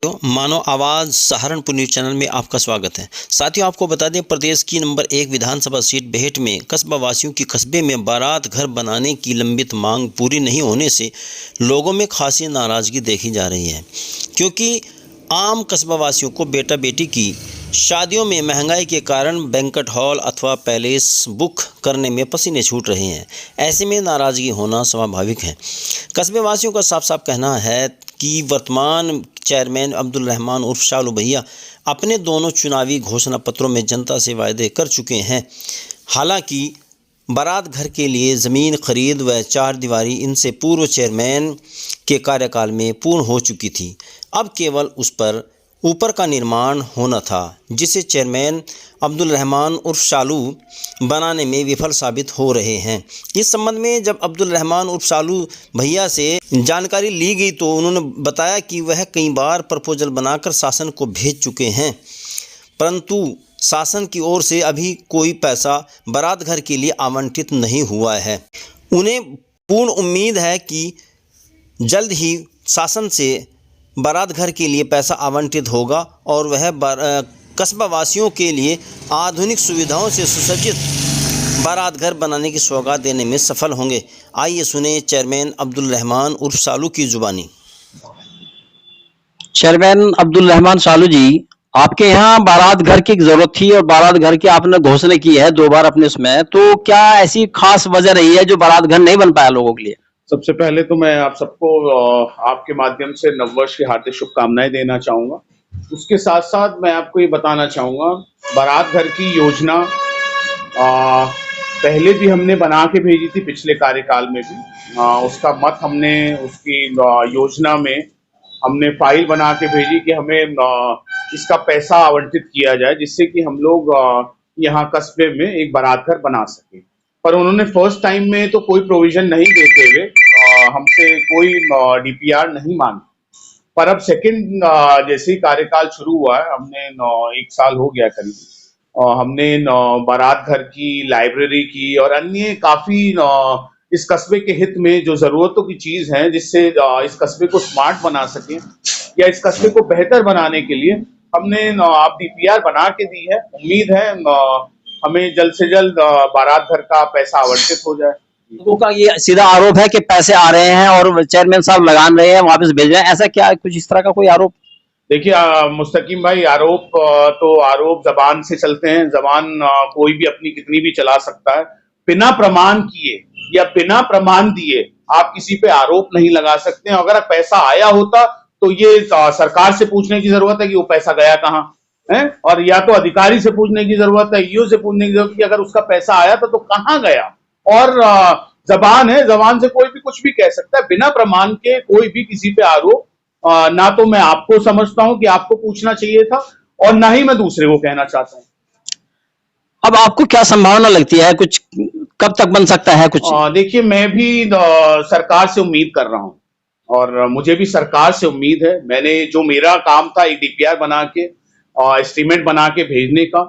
मानव आवाज़ Saharanpur news channel में आपका स्वागत है। साथियों, आपको बता दें, प्रदेश की नंबर 1 विधानसभा सीट बेहट में कस्बा वासियों की कस्बे में बारात घर बनाने की लंबित मांग पूरी नहीं होने से लोगों में खासी नाराज़गी देखी जा रही है, क्योंकि आम कस्बा वासियों को बेटा बेटी की शादियों में महंगाई के कारण बैंक्वेट हॉल अथवा पैलेस बुक करने में पसीने छूट रहे हैं। ऐसे में नाराज़गी होना स्वाभाविक है। कस्बे वासियों का साफ साफ कहना है कि वर्तमान चेयरमैन अब्दुल रहमान उर्फ शालू भैया अपने दोनों चुनावी घोषणा पत्रों में जनता से वायदे कर चुके हैं। हालांकि बारात घर के लिए ज़मीन खरीद व चार दीवारी इनसे पूर्व चेयरमैन के कार्यकाल में पूर्ण हो चुकी थी। अब केवल उस पर ऊपर का निर्माण होना था, जिसे चेयरमैन अब्दुल रहमान उर्फ शालू बनाने में विफल साबित हो रहे हैं। इस संबंध में जब अब्दुल रहमान उर्फ शालू भैया से जानकारी ली गई तो उन्होंने बताया कि वह कई बार प्रपोजल बनाकर शासन को भेज चुके हैं, परंतु शासन की ओर से अभी कोई पैसा बारात घर के लिए आवंटित नहीं हुआ है। उन्हें पूर्ण उम्मीद है कि जल्द ही शासन से बारात घर के लिए पैसा आवंटित होगा और वह कस्बा वासियों के लिए आधुनिक सुविधाओं से सुसज्जित बारात घर बनाने की सौगात देने में सफल होंगे। आइए सुने चेयरमैन अब्दुल रहमान उर्फ शालू की जुबानी। चेयरमैन अब्दुल रहमान शालू जी, आपके यहाँ बारात घर की जरूरत थी और बारात घर की आपने घोषणा की है 2 बार अपने उसमें, तो क्या ऐसी खास वजह रही है जो बारात घर नहीं बन पाया लोगों के लिए? सबसे पहले तो मैं आप सबको आपके माध्यम से नववर्ष की हार्दिक शुभकामनाएं देना चाहूँगा। उसके साथ साथ मैं आपको ये बताना चाहूँगा, बारात घर की योजना पहले भी हमने बना के भेजी थी, पिछले कार्यकाल में भी उसका मत हमने उसकी योजना में हमने फाइल बना के भेजी कि हमें इसका पैसा आवंटित किया जाए, जिससे कि हम लोग यहाँ कस्बे में एक बारात घर बना सकें। पर उन्होंने फर्स्ट टाइम में तो कोई प्रोविजन नहीं देते हुए हमसे कोई डीपीआर नहीं मांगी। पर अब सेकंड जैसे ही कार्यकाल शुरू हुआ है, हमने 1 साल हो गया करीब, हमने बारात घर की, लाइब्रेरी की और अन्य काफी इस कस्बे के हित में जो जरूरतों की चीज है, जिससे इस कस्बे को स्मार्ट बना सके या इस कस्बे को बेहतर बनाने के लिए हमने आप डीपीआर बना के दी है। उम्मीद है हमें जल्द से जल्द बारात घर का पैसा आवंटित हो जाए। लोगों का ये सीधा आरोप है कि पैसे आ रहे हैं और चेयरमैन साहब लगान रहे हैं, वापस भेज रहे हैं, ऐसा क्या कुछ इस तरह का कोई आरोप? देखिए मुस्तकीम भाई, आरोप तो आरोप जबान से चलते हैं। जबान कोई भी अपनी कितनी भी चला सकता है। बिना प्रमाण किए या बिना प्रमाण दिए आप किसी पे आरोप नहीं लगा सकते हैं। अगर पैसा आया होता तो ये सरकार से पूछने की जरूरत है कि वो पैसा गया कहाँ है, और या तो अधिकारी से पूछने की जरूरत है, ईओ से पूछने की जरूरत है कि अगर उसका पैसा आया था तो कहाँ गया। और जबान है, जबान से कोई भी कुछ भी कह सकता है। बिना प्रमाण के कोई भी किसी पे आरोप ना तो मैं आपको समझता हूं कि आपको पूछना चाहिए था और ना ही मैं दूसरे को कहना चाहता हूं। अब आपको क्या संभावना लगती है, कुछ कब तक बन सकता है कुछ? देखिए, मैं भी सरकार से उम्मीद कर रहा हूं और मुझे भी सरकार से उम्मीद है। मैंने जो मेरा काम था, एक डीपीआर बना के एस्टीमेट बना के भेजने का,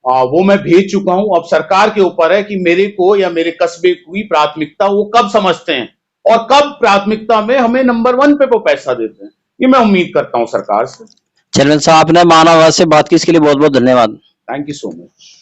वो मैं भेज चुका हूं। अब सरकार के ऊपर है कि मेरे को या मेरे कस्बे की प्राथमिकता वो कब समझते हैं और कब प्राथमिकता में हमें नंबर 1 पे वो पैसा देते हैं। ये मैं उम्मीद करता हूं सरकार से। चेयरमैन साहब, आपने मानव आवाज से बात की, इसके लिए बहुत बहुत धन्यवाद। Thank you so much.